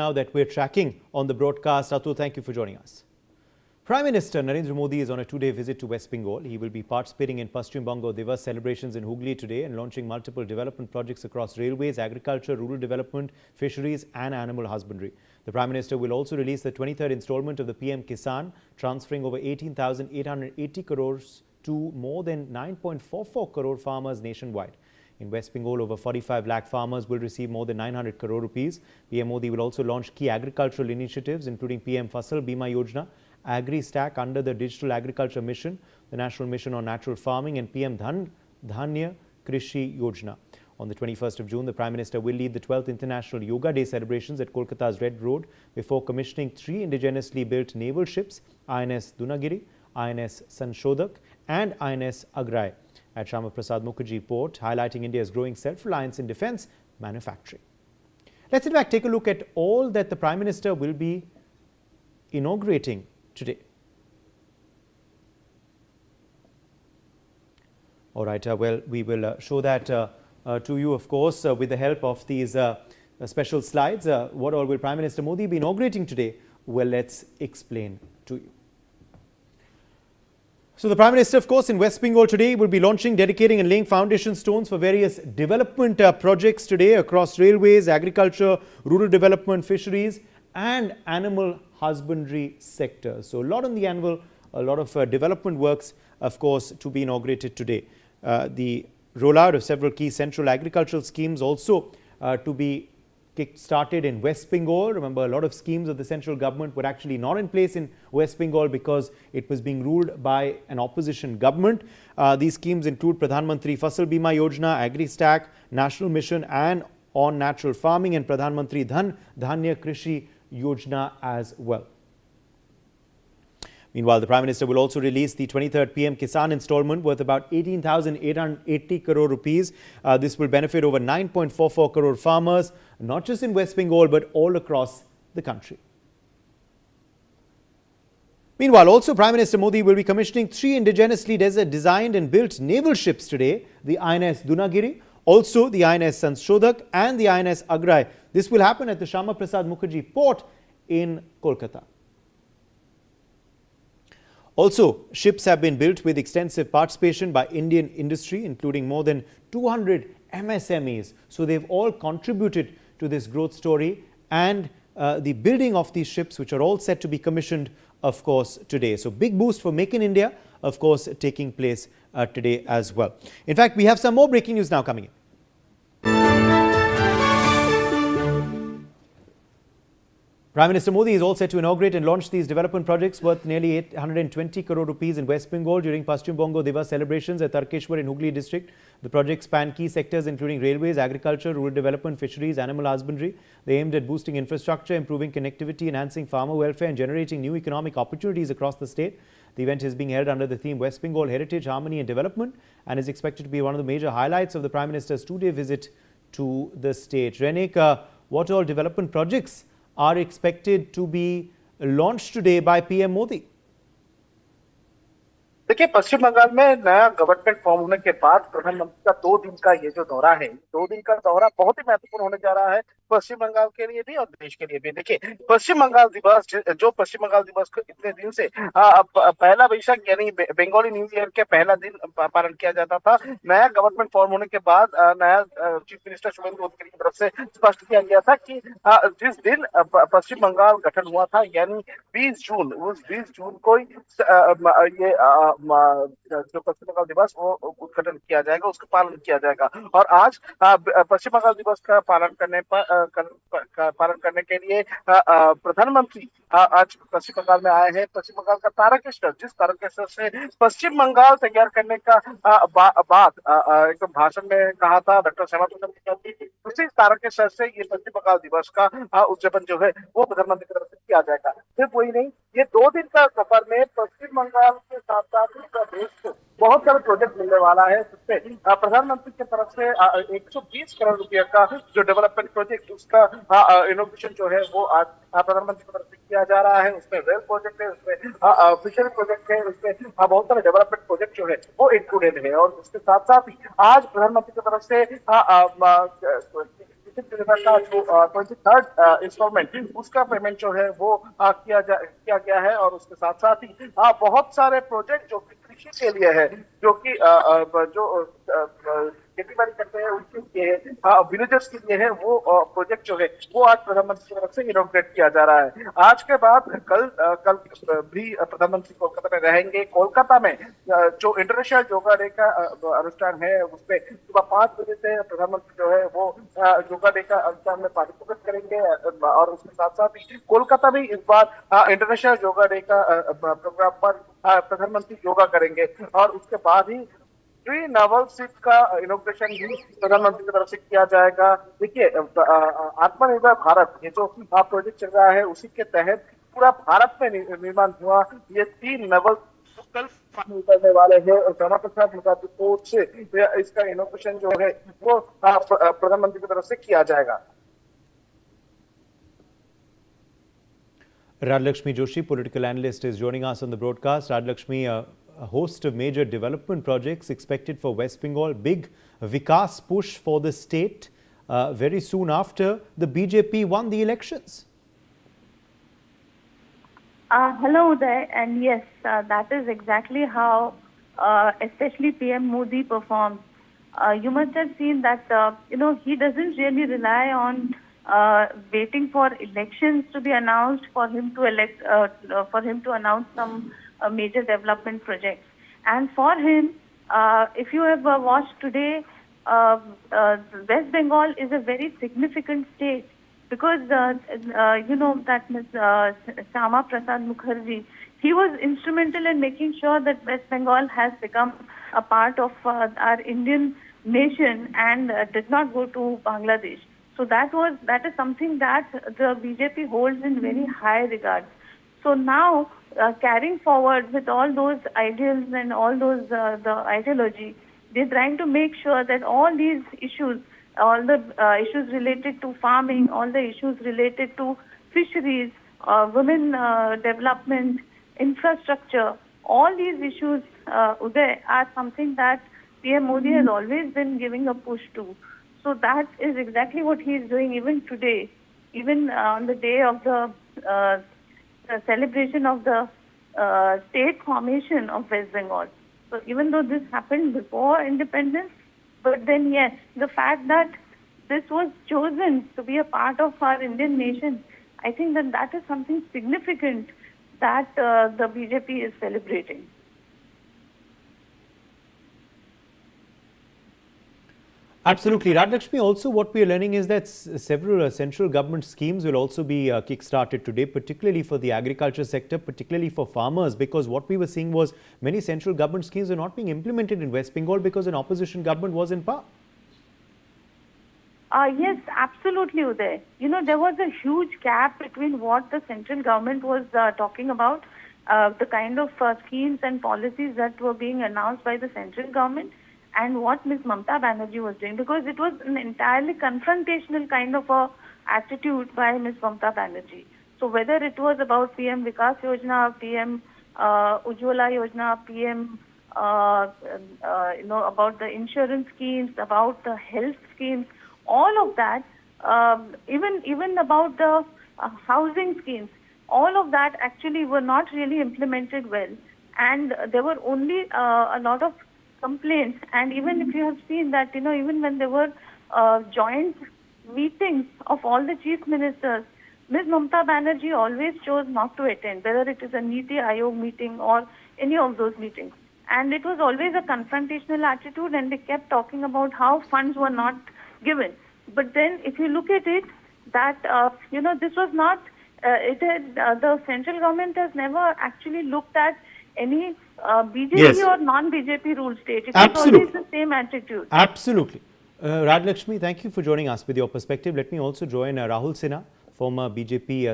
Now that we're tracking on the broadcast. Atul, thank you for joining us. Prime Minister Narendra Modi is on a two-day visit to West Bengal. He will be participating in Paschimbanga Divas celebrations in Hooghly today and launching multiple development projects across railways, agriculture, rural development, fisheries and animal husbandry. The Prime Minister will also release the 23rd installment of the PM-KISAN, transferring over 18,880 crores to more than 9.44 crore farmers nationwide. In West Bengal, over 45 lakh farmers will receive more than 900 crore rupees. PM Modi will also launch key agricultural initiatives, including PM-Fasal Yojana, Agri-Stack under the Digital Agriculture Mission, the National Mission on Natural Farming and PM-Dhanya Krishi Yojana. On the 21st of June, the Prime Minister will lead the 12th International Yoga Day celebrations at Kolkata's Red Road before commissioning 3 indigenously built naval ships, INS Dunagiri, INS Sanshodak and INS Agrai at Shyama Prasad Mukherjee Port, highlighting India's growing self-reliance in defence manufacturing. Let's in fact take a look at all that the Prime Minister will be inaugurating today. All right, well, we will show that to you, of course, with the help of these special slides. What all will Prime Minister Modi be inaugurating today? Well, let's explain to you. So the Prime Minister, of course, in West Bengal today will be launching, dedicating and laying foundation stones for various development projects today across railways, agriculture, rural development, fisheries and animal husbandry sectors. So a lot on the anvil, a lot of development works, of course, to be inaugurated today. The rollout of several key central agricultural schemes also to be kick-started in West Bengal. Remember, a lot of schemes of the central government were actually not in place in West Bengal because it was being ruled by an opposition government. These schemes include Pradhan Mantri Fasal Bima Yojana, Agri-Stack, National Mission and on Natural Farming and Pradhan Mantri Dhanya Krishi Yojana as well. Meanwhile, the Prime Minister will also release the 23rd PM-KISAN installment worth about 18,880 crore rupees. This will benefit over 9.44 crore farmers, not just in West Bengal, but all across the country. Meanwhile, also Prime Minister Modi will be commissioning 3 indigenously designed and built naval ships today, the INS Dunagiri, also the INS Sanshodak and the INS Agrai. This will happen at the Shyama Prasad Mukherjee Port in Kolkata. Also, ships have been built with extensive participation by Indian industry, including more than 200 MSMEs. So they've all contributed to this growth story and the building of these ships, which are all set to be commissioned, of course, today. So big boost for Make in India, of course, taking place today as well. In fact, we have some more breaking news now coming in. Prime Minister Modi is all set to inaugurate and launch these development projects worth nearly 820 crore rupees in West Bengal during Paschimbanga Divas celebrations at Tarkeshwar in Hooghly district. The projects span key sectors including railways, agriculture, rural development, fisheries, animal husbandry. They aimed at boosting infrastructure, improving connectivity, enhancing farmer welfare and generating new economic opportunities across the state. The event is being held under the theme West Bengal Heritage, Harmony and Development and is expected to be one of the major highlights of the Prime Minister's two-day visit to the state. Renek, what all development projects are expected to be launched today by PM Modi? देखिए, पश्चिम बंगाल में नया government form होने के बाद प्रधानमंत्री का 2 दिन का ये जो दौरा है, 2 दिन का दौरा बहुत ही महत्वपूर्ण होने जा रहा है पश्चिम बंगाल के लिए भी और देश के लिए भी। देखिए, पश्चिम बंगाल दिवस जो पश्चिम बंगाल दिवस को इतने दिन से पहला वैशाख यानी बंगाली न्यू ईयर के पहला दिन पालन किया जाता था, नया गवर्नमेंट फॉर्म होने के बाद नया चीफ मिनिस्टर शुभेंदु अधिकारी की तरफ से स्पष्ट किया गया था कि जिस दिन पश्चिम बंगाल गठन हुआ था यानी 20 जून, उस 20 जून को ये जो पश्चिम बंगाल दिवस वो उद्घाटन किया जाएगा, उसका पालन किया जाएगा। और आज पश्चिम बंगाल दिवस का पालन करने के लिए प्रधानमंत्री आज पश्चिम बंगाल में आए हैं। पश्चिम बंगाल का तारकेश्वर, जिस तारकेश्वर से पश्चिम बंगाल तैयार करने का बात एकदम भाषण में कहा था डॉक्टर श्यामा प्रसाद मुखर्जी, उसी तारकेश्वर से ये पश्चिम बंगाल दिवस का उद्यापन जो है वो प्रधानमंत्री की तरफ से किया जाएगा। सिर्फ वही नहीं, ये 2 दिन का सफर में पश्चिम बंगाल के साथ साथ देश को बहुत सारे प्रोजेक्ट मिलने वाला है, जिससे प्रधानमंत्री की तरफ से 120 करोड़ रुपए का जो डेवलपमेंट प्रोजेक्ट उसका इनोवेशन जो है वो आज प्रधानमंत्री की तरफ से किया जा रहा है। उसमें रेल प्रोजेक्ट है, उसमें फिशरी प्रोजेक्ट है, उसमें बहुत सारे डेवलपमेंट प्रोजेक्ट जो है वो इंक्लूडेड है। और उसके साथ साथ ही आज प्रधानमंत्री की तरफ से विद्युत योजना का जो 23rd इंस्टॉलमेंट उसका पेमेंट जो है वो किया गया है। और उसके साथ साथ ही बहुत सारे प्रोजेक्ट जो कि कृषि के लिए है, जो कि जो खेती बाड़ी करते हैं उनके लिए विलेजर्स के लिए है, वो प्रोजेक्ट जो है वो आज प्रधानमंत्री की तरफ से इनॉग्रेट किया जा रहा है। आज के बाद कल भी प्रधानमंत्री कोलकाता में रहेंगे। कोलकाता में जो इंटरनेशनल योगा डे का अनुष्ठान है उसमें सुबह 5 बजे से प्रधानमंत्री जो है वो योगा डे का अनुष्ठान में पार्टिसिपेट करेंगे। और उसके साथ साथ ही कोलकाता में इस बार इंटरनेशनल योगा डे का प्रोग्राम पर प्रधानमंत्री योगा करेंगे। और उसके बाद ही नावल शिप का इनॉग्रेशन भी प्रधानमंत्री की तरफ से किया जाएगा। देखिए, आत्मनिर्भर भारत ये जो प्रोजेक्ट चल रहा है उसी के तहत पूरा भारत में निर्माण हुआ ये 3 नावल कल उतरने वाले हैं। और श्यामा प्रसाद मुखर्जी पोर्ट से इसका इनॉग्रेशन जो है वो प्रधानमंत्री की तरफ से किया जाएगा। Radlakshmi Joshi, political analyst, is joining us on the broadcast. Radlakshmi, a host of major development projects expected for West Bengal, big Vikas push for the state very soon after the BJP won the elections. Hello Uday, and yes, that is exactly how especially PM Modi performs. You must have seen that he doesn't really rely on waiting for elections to be announced for him to announce some major development projects. And for him, if you have watched today, West Bengal is a very significant state because that Ms. Shama Prasad Mukherjee, he was instrumental in making sure that West Bengal has become a part of our Indian nation and did not go to Bangladesh. So that is something that the BJP holds in very high regard. So now, carrying forward with all those ideals and all those the ideology, they're trying to make sure that all these issues, all the issues related to farming, all the issues related to fisheries, women development, infrastructure, all these issues, Uday, are something that PM Modi has always been giving a push to. So that is exactly what he is doing even today, even on the day of the celebration of the state formation of West Bengal. So even though this happened before independence, but then yes, the fact that this was chosen to be a part of our Indian nation, I think that is something significant that the BJP is celebrating. Absolutely. Radlakshmi, also what we are learning is that several central government schemes will also be kick-started today, particularly for the agriculture sector, particularly for farmers, because what we were seeing was many central government schemes were not being implemented in West Bengal because an opposition government was in power. Yes, absolutely, Uday. There was a huge gap between what the central government was talking about, the kind of schemes and policies that were being announced by the central government, and what Ms. Mamata Banerjee was doing, because it was an entirely confrontational kind of a attitude by Ms. Mamata Banerjee. So whether it was about PM Vikas Yojana, PM Ujjwala Yojana, PM about the insurance schemes, about the health schemes, all of that, even about the housing schemes, all of that actually were not really implemented well, and there were only a lot of complaints. And even if you have seen that, even when there were joint meetings of all the chief ministers, Ms. Mamata Banerjee always chose not to attend, whether it is a Niti Aayog meeting or any of those meetings. And it was always a confrontational attitude, and they kept talking about how funds were not given. But then if you look at it, that, this was not, the central government has never actually looked at any BJP or non-BJP ruled state. It was always the same attitude. Absolutely. Radlakshmi, thank you for joining us with your perspective. Let me also join Rahul Sinha, former BJP